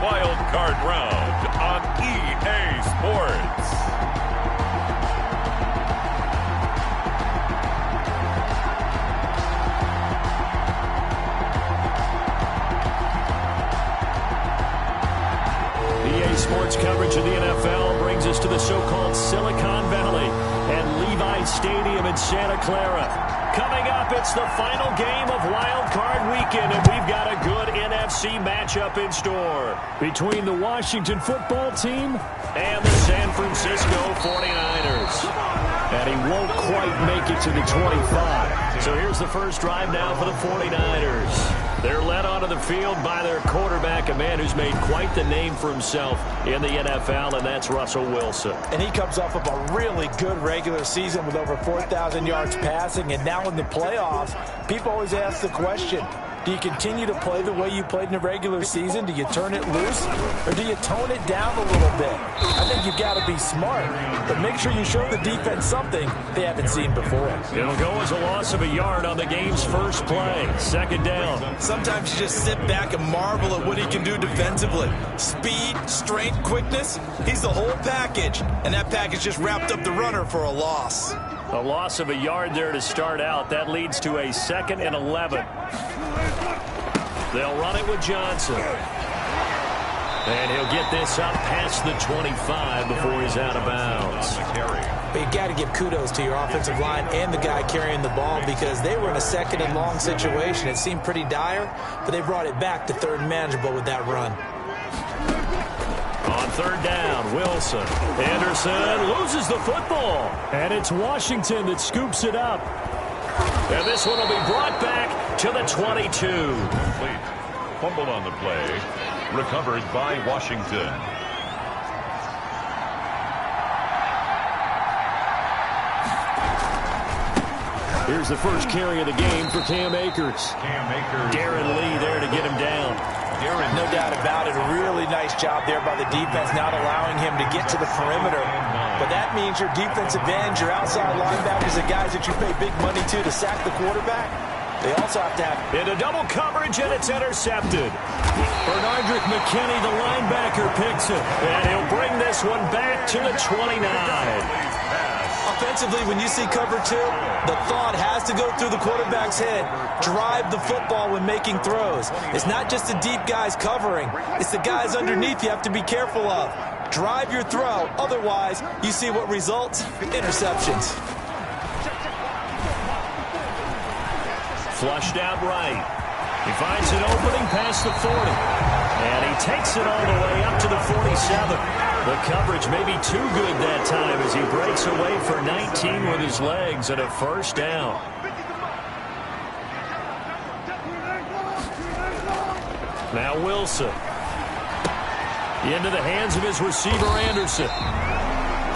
Wildcard round on EA Sports. EA Sports coverage of the NFL brings us to the so-called Silicon Valley and Levi Stadium in Santa Clara. Coming up, it's the final game of Wild Card Weekend, and we've got a good NFC matchup in store between the Washington football team and the San Francisco 49ers. And he won't quite make it to the 25. So here's the first drive now for the 49ers. They're led onto the field by their quarterback, a man who's made quite the name for himself in the NFL, and that's Russell Wilson. And he comes off of a really good regular season with over 4,000 yards passing, and now in the playoffs, people always ask the question, do you continue to play the way you played in the regular season? Do you turn it loose, or do you tone it down a little bit? I think you've got to be smart, but make sure you show the defense something they haven't seen before. It'll go as a loss of a yard on the game's first play. Second down. Sometimes you just sit back and marvel at what he can do defensively. Speed, strength, quickness, he's the whole package. And that package just wrapped up the runner for a loss. A loss of a yard there to start out. That leads to a 2nd and 11. They'll run it with Johnson. And he'll get this up past the 25 before he's out of bounds. But you got to give kudos to your offensive line and the guy carrying the ball, because they were in a 2nd and long situation. It seemed pretty dire, but they brought it back to 3rd and manageable with that run. On 3rd down, Wilson. Anderson loses the football. And it's Washington that scoops it up. And this one will be brought back to the 22. Complete. Fumbled on the play. Recovered by Washington. Here's the first carry of the game for Cam Akers. Darren Lee there to get him down. No doubt about it. A really nice job there by the defense, not allowing him to get to the perimeter. But that means your defensive ends, your outside linebackers, the guys that you pay big money to sack the quarterback, they also have to have... Into double coverage, and it's intercepted. Bernardrick McKinney, the linebacker, picks it. And he'll bring this one back to the 29. Offensively, when you see cover 2, the thought has to go through the quarterback's head. Drive the football when making throws. It's not just the deep guys covering. It's the guys underneath you have to be careful of. Drive your throw. Otherwise, you see what results? Interceptions. Flushed out right. He finds an opening past the 40. And he takes it all the way up to the 47. The coverage may be too good that time as he breaks away for 19 with his legs and a first down. Now Wilson. Into the hands of his receiver, Anderson.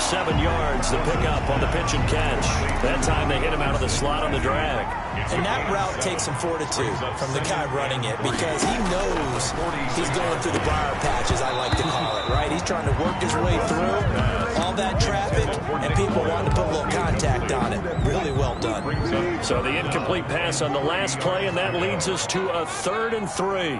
7 yards, the pickup on the pitch and catch. That time they hit him out of the slot on the drag. And that route takes some fortitude from the guy running it, because he knows he's going through the briar patch, as I like to call it, right? He's trying to work his way through all that traffic, and people want to put a little contact on it. Really well done. So the incomplete pass on the last play, and that leads us to a 3rd and 3.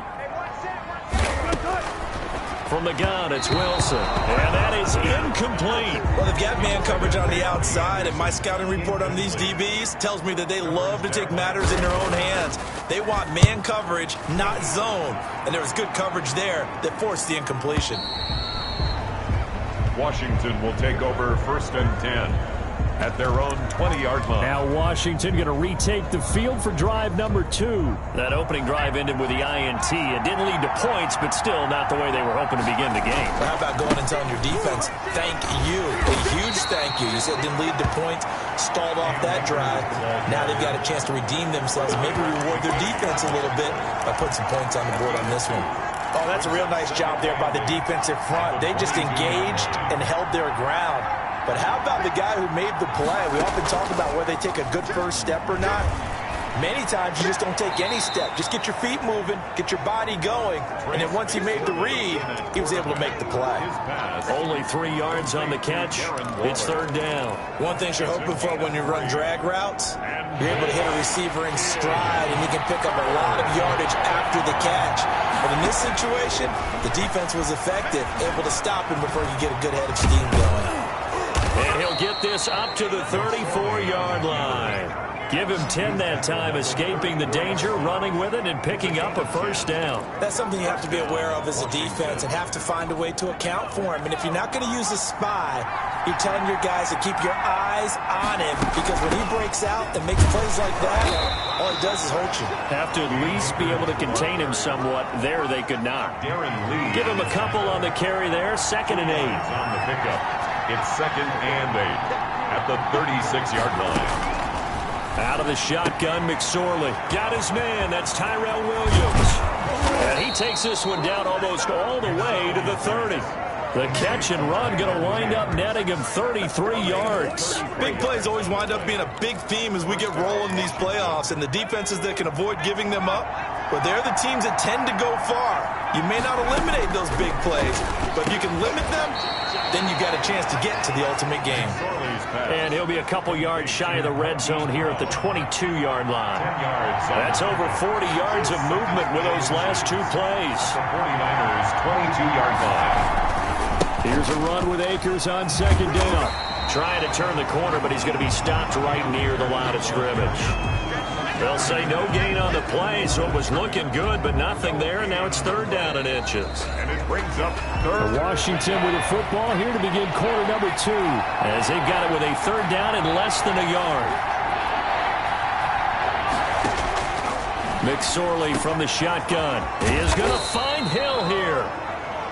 From the gun, it's Wilson. And that is incomplete. Well, they've got man coverage on the outside, and my scouting report on these DBs tells me that they love to take matters in their own hands. They want man coverage, not zone. And there was good coverage there that forced the incompletion. Washington will take over 1st and 10 at their own 20-yard line. Now Washington going to retake the field for drive number 2. That opening drive ended with the INT. It didn't lead to points, but still not the way they were hoping to begin the game. Well, how about going and telling your defense, thank you, a huge thank you. You said it didn't lead to points, stalled off that drive. Now they've got a chance to redeem themselves and maybe reward their defense a little bit by putting some points on the board on this one. Oh, that's a real nice job there by the defensive front. They just engaged and held their ground. But how about the guy who made the play? We often talk about whether they take a good first step or not. Many times you just don't take any step. Just get your feet moving, get your body going, and then once he made the read, he was able to make the play. Only 3 yards on the catch. It's 3rd down. One thing you're hoping for when you run drag routes, you're able to hit a receiver in stride, and you can pick up a lot of yardage after the catch. But in this situation, the defense was effective, able to stop him before he could get a good head of steam going. And he'll get this up to the 34-yard line. Give him 10 that time, escaping the danger, running with it, and picking up a first down. That's something you have to be aware of as a defense and have to find a way to account for him. And if you're not going to use a spy, you're telling your guys to keep your eyes on him, because when he breaks out and makes plays like that, all he does is hurt you. Have to at least be able to contain him somewhat. There they could not. Give him a couple on the carry there. 2nd and 8. On the pickup. It's 2nd and 8 at the 36-yard line. Out of the shotgun, McSorley. Got his man. That's Tyrell Williams. And he takes this one down almost all the way to the 30. The catch and run going to wind up netting him 33 yards. Big plays always wind up being a big theme as we get rolling in these playoffs, and the defenses that can avoid giving them up, but they're the teams that tend to go far. You may not eliminate those big plays, but if you can limit them, then you've got a chance to get to the ultimate game. And he'll be a couple yards shy of the red zone here at the 22-yard line. That's over 40 yards of movement with those last 2 plays. The 49ers 22-yard line. Here's a run with Akers on 2nd down. Trying to turn the corner, but he's going to be stopped right near the line of scrimmage. They'll say no gain on the play, so it was looking good, but nothing there, and now it's 3rd down and inches. And it brings up 3rd. Washington with the football here to begin quarter number 2, as they've got it with a 3rd down and less than a yard. McSorley from the shotgun. He is going to find Hill here.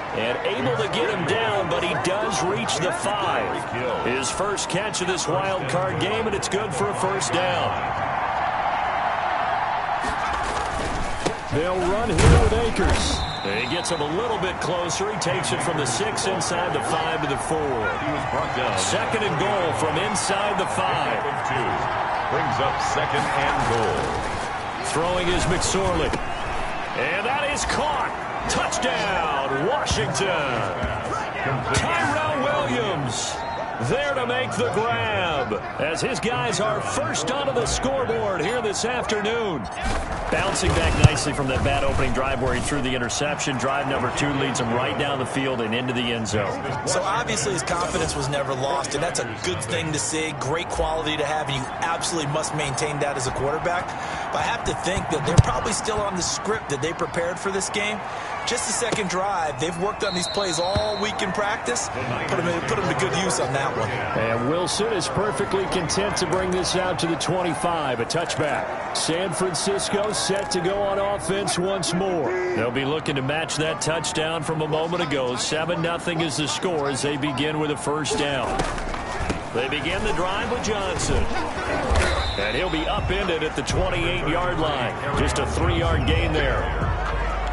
And able to get him down, but he does reach the 5. His first catch of this wild card game, and it's good for a first down. They'll run here with Akers. He gets him a little bit closer. He takes it from the 6 inside the 5 to the 4. He was brought down. 2nd and goal from inside the 5. 2 brings up 2nd and goal. Throwing is McSorley. And that is caught. Touchdown, Washington. Tyrell Williams there to make the grab, as his guys are first onto the scoreboard here this afternoon. Bouncing back nicely from that bad opening drive where he threw the interception. Drive number 2 leads him right down the field and into the end zone. So obviously his confidence was never lost, and that's a good thing to see. Great quality to have, and you absolutely must maintain that as a quarterback. But I have to think that they're probably still on the script that they prepared for this game. Just the 2nd drive. They've worked on these plays all week in practice. Put them to good use on that one. And Wilson is perfectly content to bring this out to the 25. A touchback. San Francisco set to go on offense once more. They'll be looking to match that touchdown from a moment ago. 7-0 is the score as they begin with a first down. They begin the drive with Johnson. And he'll be upended at the 28-yard line. Just a 3-yard gain there.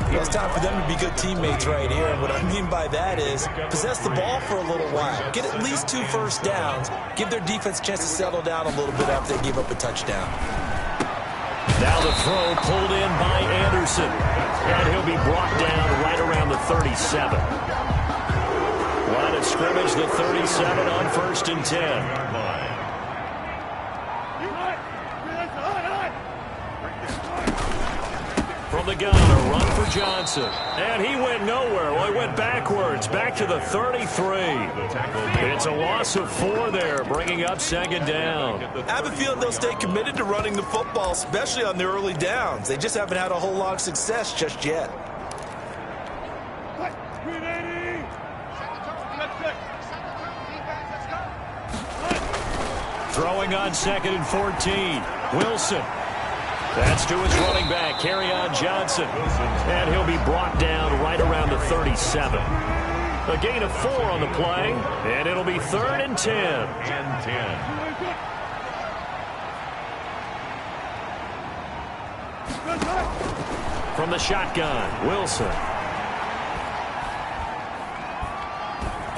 Well, it's time for them to be good teammates right here. And what I mean by that is possess the ball for a little while. Get at least 2 first downs. Give their defense a chance to settle down a little bit after they give up a touchdown. Now the throw pulled in by Anderson. And he'll be brought down right around the 37. Line of scrimmage, the 37 on 1st and 10. From the gun, a run for Johnson. And he went nowhere. Well, he went backwards, back to the 33. It's a loss of 4 there, bringing up 2nd down. I have a feeling they'll stay committed to running the football, especially on their early downs. They just haven't had a whole lot of success just yet. Throwing on 2nd and 14. Wilson. That's to his running back, Kerryon Johnson. And he'll be brought down right around the 37. A gain of 4 on the play, and it'll be 3rd and 10. And 10. From the shotgun, Wilson.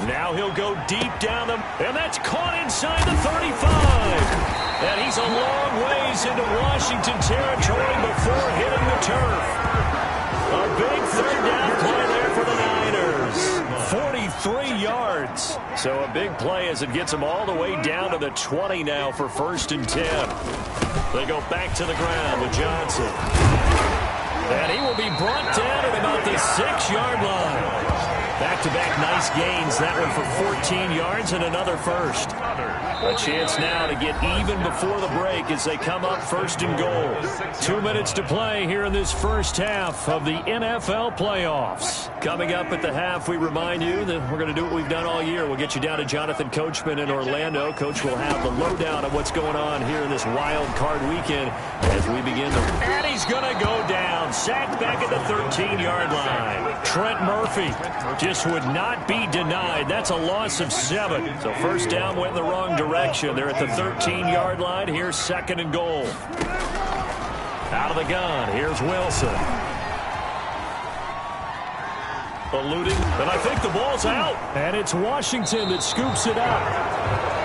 Now he'll go deep down them, and that's caught inside the 35. And he's a long ways into Washington territory before hitting the turf. A big 3rd down play there for the Niners. 43 yards. So a big play as it gets them all the way down to the 20 now for 1st and 10. They go back to the ground with Johnson. And he will be brought down at about the 6-yard line. Back-to-back nice gains. That one for 14 yards and another first. A chance now to get even before the break as they come up first and goal. 2 minutes to play here in this first half of the NFL playoffs. Coming up at the half, we remind you that we're going to do what we've done all year. We'll get you down to Jonathan Coachman in Orlando. Coach will have the lowdown of what's going on here in this wild card weekend as we begin the... And he's going to go down. Sacked back at the 13-yard line. Trent Murphy just would not be denied. That's a loss of 7. So first down went in the wrong direction. They're at the 13-yard line. Here's second and goal. Out of the gun. Here's Wilson. Eluding. And I think the ball's out. And it's Washington that scoops it up.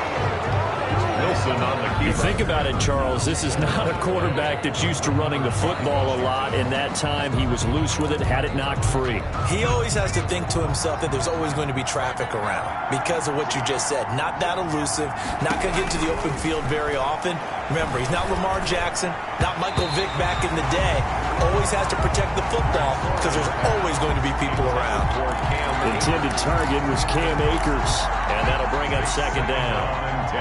On the you think about it, Charles, this is not a quarterback that's used to running the football a lot, and that time he was loose with it, had it knocked free. He always has to think to himself that there's always going to be traffic around because of what you just said. Not that elusive, not going to get to the open field very often. Remember, he's not Lamar Jackson, not Michael Vick back in the day. Always has to protect the football because there's always going to be people around. Intended target was Cam Akers, and that'll bring up second down. 10.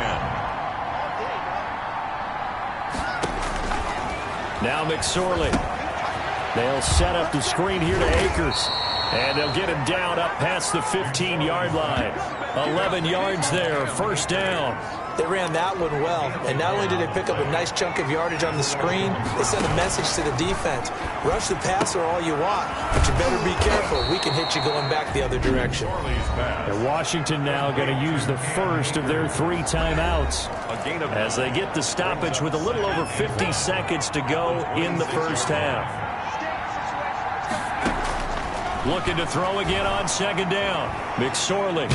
Now McSorley. They'll set up the screen here to Akers. And they'll get him down up past the 15-yard line. 11 yards there, first down. They ran that one well, and not only did they pick up a nice chunk of yardage on the screen, they sent a message to the defense. Rush the passer all you want, but you better be careful. We can hit you going back the other direction. And Washington now going to use the first of their 3 timeouts as they get the stoppage with a little over 50 seconds to go in the first half. Looking to throw again on second down. McSorley.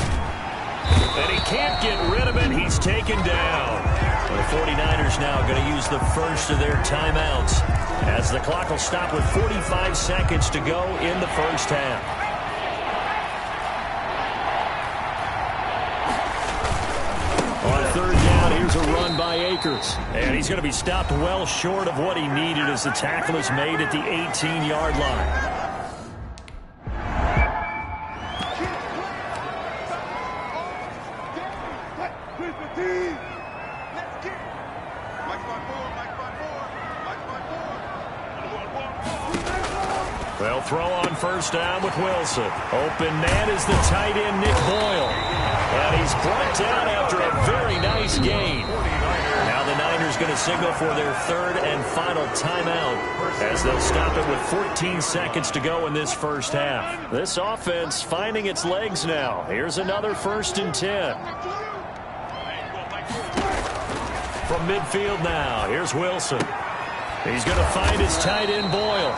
And he can't get rid of it. He's taken down. The 49ers now going to use the first of their timeouts as the clock will stop with 45 seconds to go in the first half. On third down, here's a run by Akers. And he's going to be stopped well short of what he needed as the tackle is made at the 18-yard line. They'll throw on first down with Wilson. Open man is the tight end, Nick Boyle. And he's brought down after a very nice gain. Now the Niners going to signal for their third and final timeout as they'll stop it with 14 seconds to go in this first half. This offense finding its legs now. Here's another 1st and 10. From midfield now, here's Wilson. He's going to find his tight end, Boyle.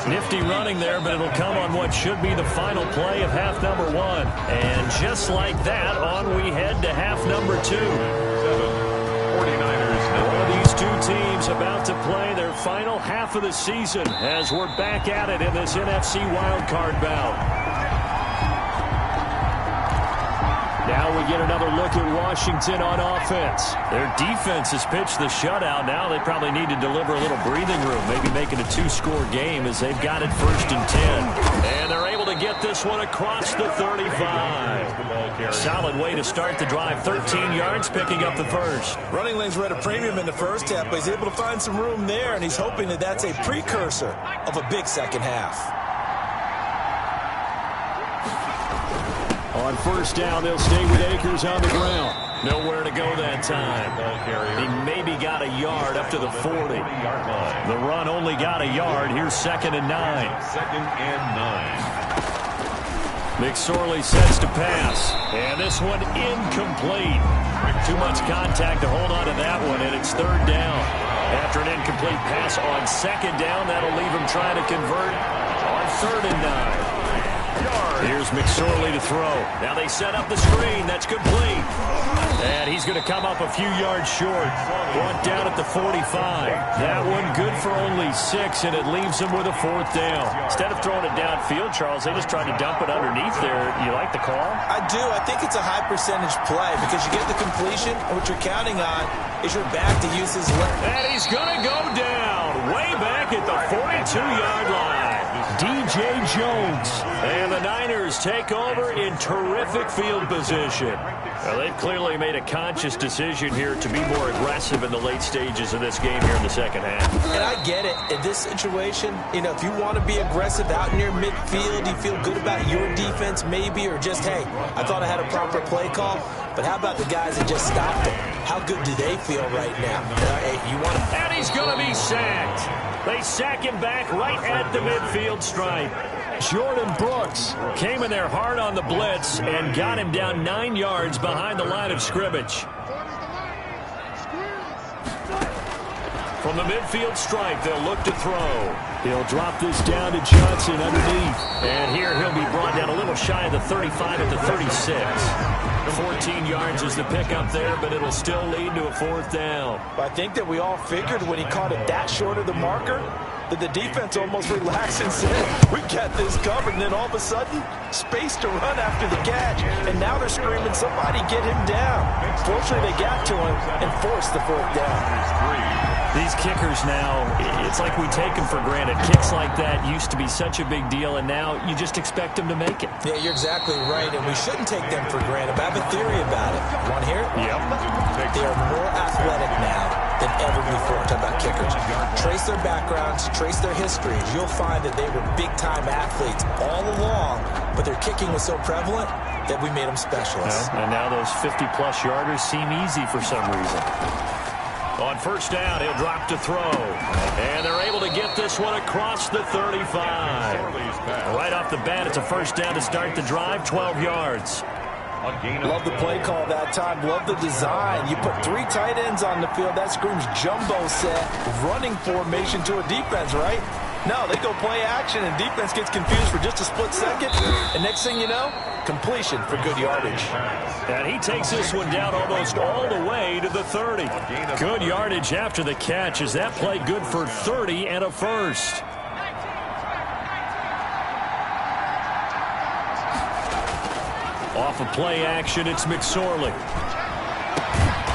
Nifty running there, but it'll come on what should be the final play of half number 1. And just like that, on we head to half number 2. 49ers. One of these two teams about to play their final half of the season as we're back at it in this NFC wildcard bout. Now we get another look at Washington on offense. Their defense has pitched the shutout. Now they probably need to deliver a little breathing room, maybe make it a 2-score game as they've got it 1st and 10. And they're able to get this one across the 35. Solid way to start the drive. 13 yards, picking up the first. Running lanes were at a premium in the first half, but he's able to find some room there, and he's hoping that that's a precursor of a big second half. On first down, they'll stay with Akers on the ground. Nowhere to go that time. He maybe got a yard up to the 40. The run only got a yard. Here's 2nd and 9. 2nd and 9. McSorley sets to pass. And this one incomplete. Too much contact to hold on to that one, and it's 3rd down. After an incomplete pass on 2nd down, that'll leave him trying to convert on 3rd and 9. Here's McSorley to throw. Now they set up the screen. That's complete. And he's going to come up a few yards short. Brought down at the 45. That one good for only 6, and it leaves him with a 4th down. Instead of throwing it downfield, Charles, they just tried to dump it underneath there. You like the call? I do. I think it's a high percentage play because you get the completion, and what you're counting on is your back to use his leg. And he's going to go down. way back at the 42-yard line. DJ Jones. And the Niners take over in terrific field position. Well, they've clearly made a conscious decision here to be more aggressive in the late stages of this game here in the second half. And I get it. In this situation, if you want to be aggressive out near midfield, you feel good about your defense maybe, or just, hey, I thought I had a proper play call. But how about the guys that just stopped them? How good do they feel right now? And he's going to be sacked. They sack him back right at the midfield stripe. Jordan Brooks came in there hard on the blitz and got him down 9 yards behind the line of scrimmage. From the midfield stripe, they'll look to throw. He'll drop this down to Johnson underneath. And here he'll be brought down a little shy of the 35 at the 36. 14 yards is the pickup there, but it'll still lead to a fourth down. I think that we all figured when he caught it that short of the marker that the defense almost relaxed and said, we got this covered. And then all of a sudden, space to run after the catch. And now they're screaming, somebody get him down. Fortunately, they got to him and forced the fourth down. These kickers now, it's like we take them for granted. Kicks like that used to be such a big deal, and now you just expect them to make it. Yeah, you're exactly right, and we shouldn't take them for granted. But I have a theory about it. Want to hear it? Yep. They are more athletic now than ever before. I'm talking about kickers. Trace their backgrounds, trace their histories. You'll find that they were big-time athletes all along, but their kicking was so prevalent that we made them specialists. Yeah, and now those 50-plus yarders seem easy for some reason. On first down, he'll drop to throw. And they're able to get this one across the 35. Right off the bat, it's a first down to start the drive, 12 yards. Love the play call that time. Love the design. You put 3 tight ends on the field. That screams jumbo set, running formation to a defense, right? No, they go play action, and defense gets confused for just a split second. And next thing you know, completion for good yardage. And he takes this one down almost all the way to the 30. Good yardage after the catch. Is that play good for 30 and a first? Off of play action, it's McSorley.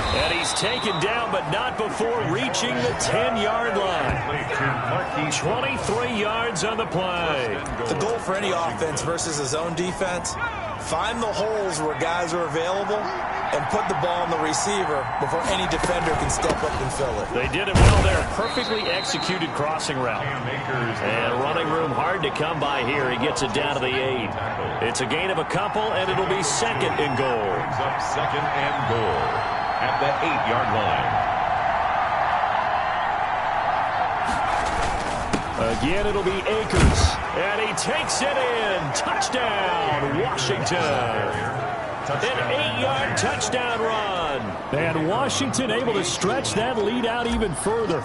And he's taken down, but not before reaching the 10-yard line. 23 yards on the play. The goal for any offense versus a zone defense, find the holes where guys are available and put the ball on the receiver before any defender can step up and fill it. They did it well there. Perfectly executed crossing route. And running room hard to come by here. He gets it down to the 8. It's a gain of a couple, and it'll be second and goal. Second and goal at the 8-yard line. Again, it'll be Akers. And he takes it in. Touchdown, Washington. An 8-yard touchdown run. And Washington able to stretch that lead out even further.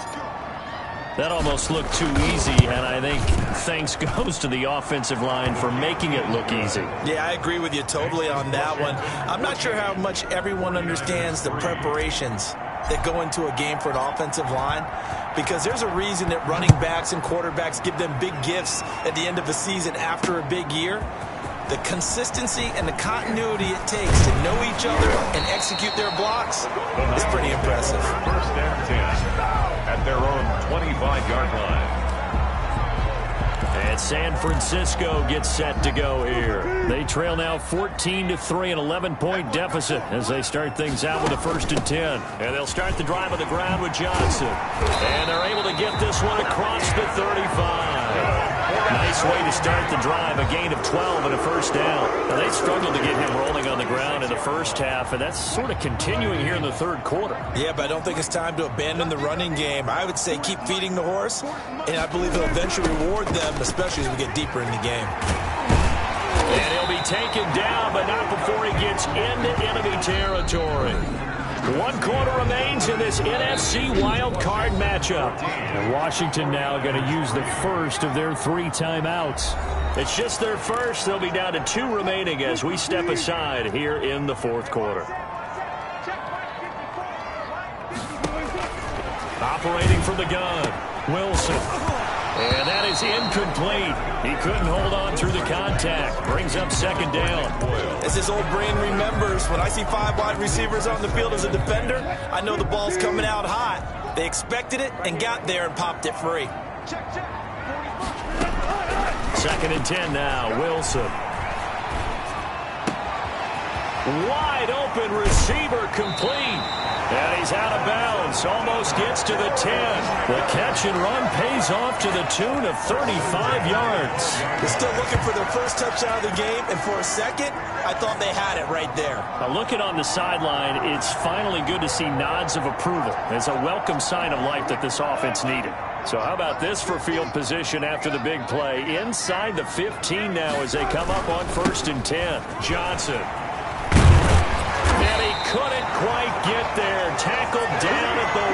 That almost looked too easy, and I think thanks goes to the offensive line for making it look easy. Yeah, I agree with you totally on that one. I'm not sure how much everyone understands the preparations that go into a game for an offensive line, because there's a reason that running backs and quarterbacks give them big gifts at the end of a season after a big year. The consistency and the continuity it takes to know each other and execute their blocks is pretty impressive. First and 10 at their own 25-yard line. And San Francisco gets set to go here. They trail now 14-3, an 11-point deficit as they start things out with a first and 10. And they'll start the drive on the ground with Johnson. And they're able to get this one across the 35. Nice way to start the drive, a gain of 12 and a first down. Now, they struggled to get him rolling on the ground in the first half, and that's sort of continuing here in the third quarter. Yeah, but I don't think it's time to abandon the running game. I would say keep feeding the horse, and I believe it'll eventually reward them, especially as we get deeper in the game. And he'll be taken down, but not before he gets into enemy territory. 1 quarter remains in this NFC Wildcard matchup. And Washington now going to use the first of their 3 timeouts. It's just their first. They'll be down to 2 remaining as we step aside here in the fourth quarter. Operating from the gun, Wilson. And that is incomplete. He couldn't hold on through the contact. Brings up second down. As his old brain remembers, when I see 5 wide receivers on the field as a defender, I know the ball's coming out hot. They expected it and got there and popped it free. Second and 10 now. Wilson. Wide open receiver complete. And he's out of bounds. Almost gets to the 10. The catch and run pays off to the tune of 35 yards. They're still looking for their first touchdown of the game, and for a second, I thought they had it right there. Now looking on the sideline, it's finally good to see nods of approval. It's a welcome sign of life that this offense needed. So how about this for field position after the big play? Inside the 15 now as they come up on first and 10. Johnson. And he couldn't quite get there. Tackled down at the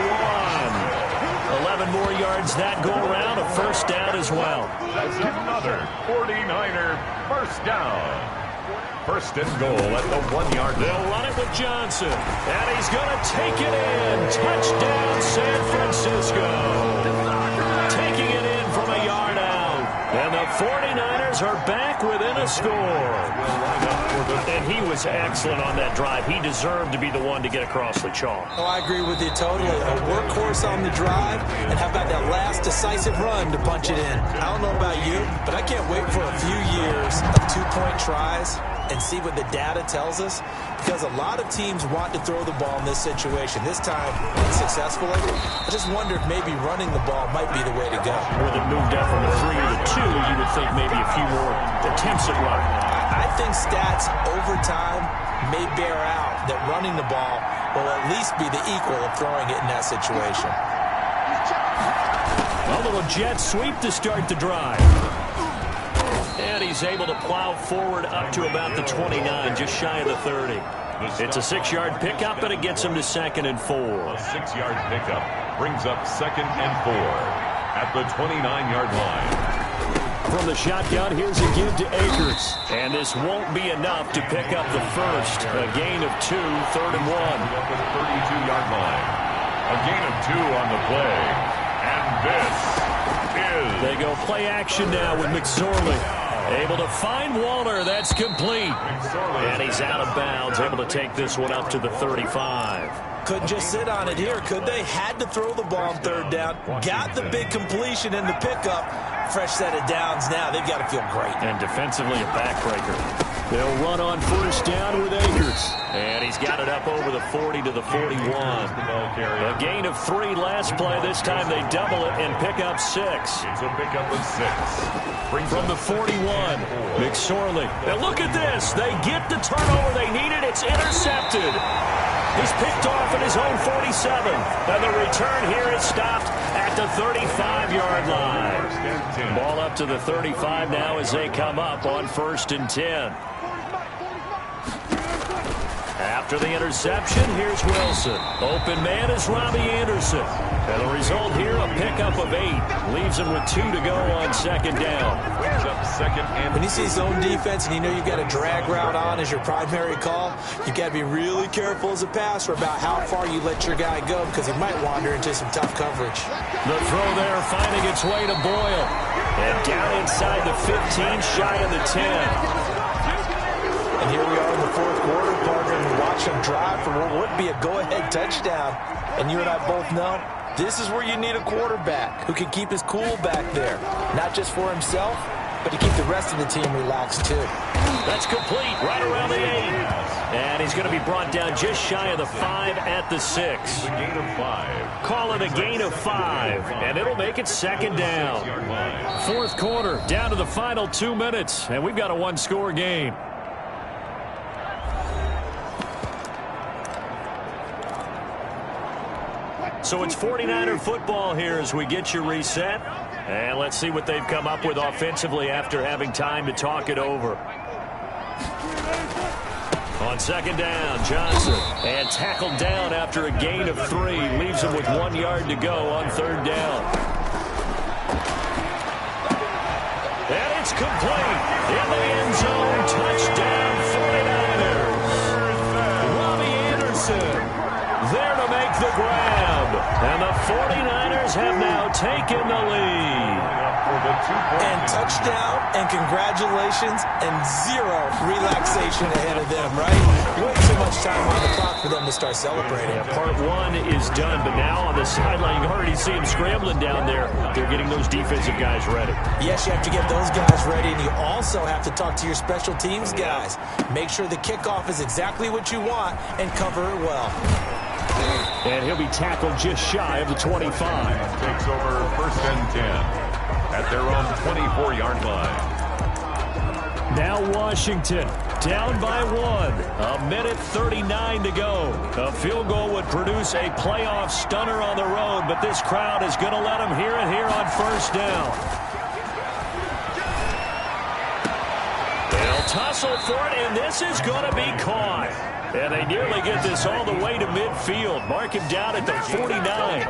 1. 11 more yards that go around. A first down as well. That's another 49er first down. First and goal at the 1-yard line. They'll run it with Johnson. And he's going to take it in. Touchdown, San Francisco. Taking it in from a yard out. And the 49ers are back within a score. And he was excellent on that drive. He deserved to be the one to get across the chalk. Oh, I agree with you totally. A workhorse on the drive, and how about that last decisive run to punch it in? I don't know about you, but I can't wait for a few years of 2-point tries and see what the data tells us, because a lot of teams want to throw the ball in this situation. This time, unsuccessfully. I just wonder if maybe running the ball might be the way to go. With it moved up from the 3 to the 2, you would think maybe a few more attempts at running. I think stats over time may bear out that running the ball will at least be the equal of throwing it in that situation. A little jet sweep to start the drive. And he's able to plow forward up to about the 29, just shy of the 30. It's a 6-yard pickup, and it gets him to second and 4. A 6-yard pickup brings up second and 4 at the 29-yard line. From the shotgun, here's a give to Akers. And this won't be enough to pick up the first. A gain of 2, third and 1. At the 32-yard line. A gain of 2 on the play. And this is... They go play action now with McSorley. Able to find Waller. That's complete. And he's out of bounds. Able to take this one up to the 35. Couldn't just sit on it here, could they? Had to throw the ball on third down. Got the big completion in the pickup. Fresh set of downs now. They've got to feel great. And defensively a backbreaker. They'll run on first down with Akers. And he's got it up over the 40 to the 41. A gain of 3 last play. This time they double it and pick up 6. It's a pickup of 6. From the 41, McSorley. And look at this. They get the turnover they needed. It's intercepted. He's picked off at his own 47. And the return here is stopped at the 35-yard line. Ball up to the 35 now as they come up on first and 10. After the interception, here's Wilson. Open man is Robbie Anderson. And the result here, a pickup of 8. Leaves him with 2 to go on second down. When you see zone defense and you know you've got a drag route on as your primary call, you've got to be really careful as a passer about how far you let your guy go, because he might wander into some tough coverage. The throw there finding its way to Boyle. And down inside the 15, shy of the 10. And here we are in the fourth quarter, partner, and we watch him drive for what would be a go-ahead touchdown. And you and I both know this is where you need a quarterback who can keep his cool back there. Not just for himself, but to keep the rest of the team relaxed too. That's complete right around the 8. And he's going to be brought down just shy of the 5 at the 6. A gain of 5. Call it a gain of 5. And it'll make it second down. Fourth quarter, down to the final 2 minutes. And we've got a 1-score game. So it's 49er football here as we get you reset. And let's see what they've come up with offensively after having time to talk it over. On second down, Johnson. And tackled down after a gain of 3. Leaves him with 1 yard to go on third down. And it's complete. In the end zone, touchdown 49ers. Robbie Anderson there to make the grab. And the 49ers have now taken the lead. for the 2-point. And touchdown, and congratulations, and zero relaxation ahead of them, right? Way too much time on the clock for them to start celebrating. Yeah, part one is done, but now on the sideline, you already see them scrambling down there. They're getting those defensive guys ready. Yes, you have to get those guys ready, and you also have to talk to your special teams guys. Make sure the kickoff is exactly what you want and cover it well. And he'll be tackled just shy of the 25. Takes over 1st and 10 at their own 24-yard line. Now Washington down by 1. 1:39 to go. A field goal would produce a playoff stunner on the road, but this crowd is going to let them hear it here on 1st down. They'll tussle for it, and this is going to be caught. And they nearly get this all the way to midfield. Mark him down at the 49.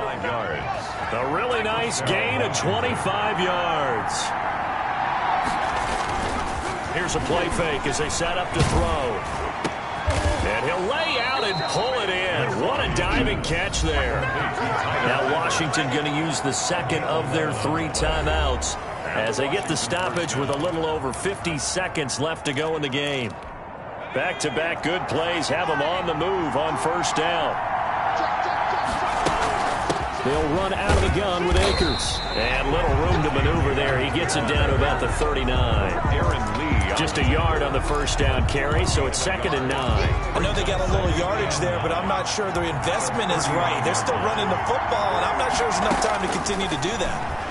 A really nice gain of 25 yards. Here's a play fake as they set up to throw. And he'll lay out and pull it in. What a diving catch there. Now Washington going to use the second of their 3 timeouts as they get the stoppage with a little over 50 seconds left to go in the game. Back-to-back good plays have them on the move on 1st down. They'll run out of the gun with Akers. And little room to maneuver there. He gets it down to about the 39. Aaron Lee. Just a yard on the 1st down carry, so it's 2nd and 9. I know they got a little yardage there, but I'm not sure their investment is right. They're still running the football, and I'm not sure there's enough time to continue to do that.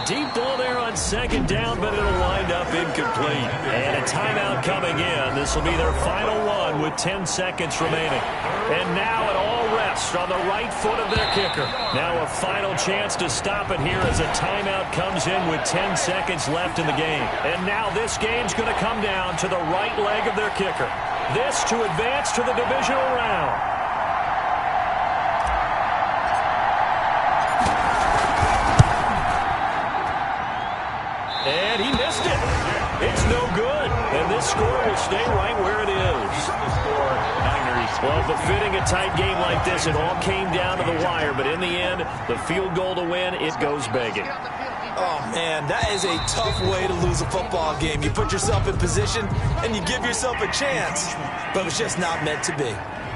Deep ball there on 2nd down, but it'll wind up incomplete. And a timeout coming in. This will be their final one with 10 seconds remaining. And now it all rests on the right foot of their kicker. Now a final chance to stop it here as a timeout comes in with 10 seconds left in the game. And now this game's going to come down to the right leg of their kicker. This to advance to the divisional round. And he missed it. It's no good. And this score will stay right where it is. Well, befitting a tight game like this, it all came down to the wire. But in the end, the field goal to win, it goes begging. Oh, man, that is a tough way to lose a football game. You put yourself in position, and you give yourself a chance. But it's just not meant to be.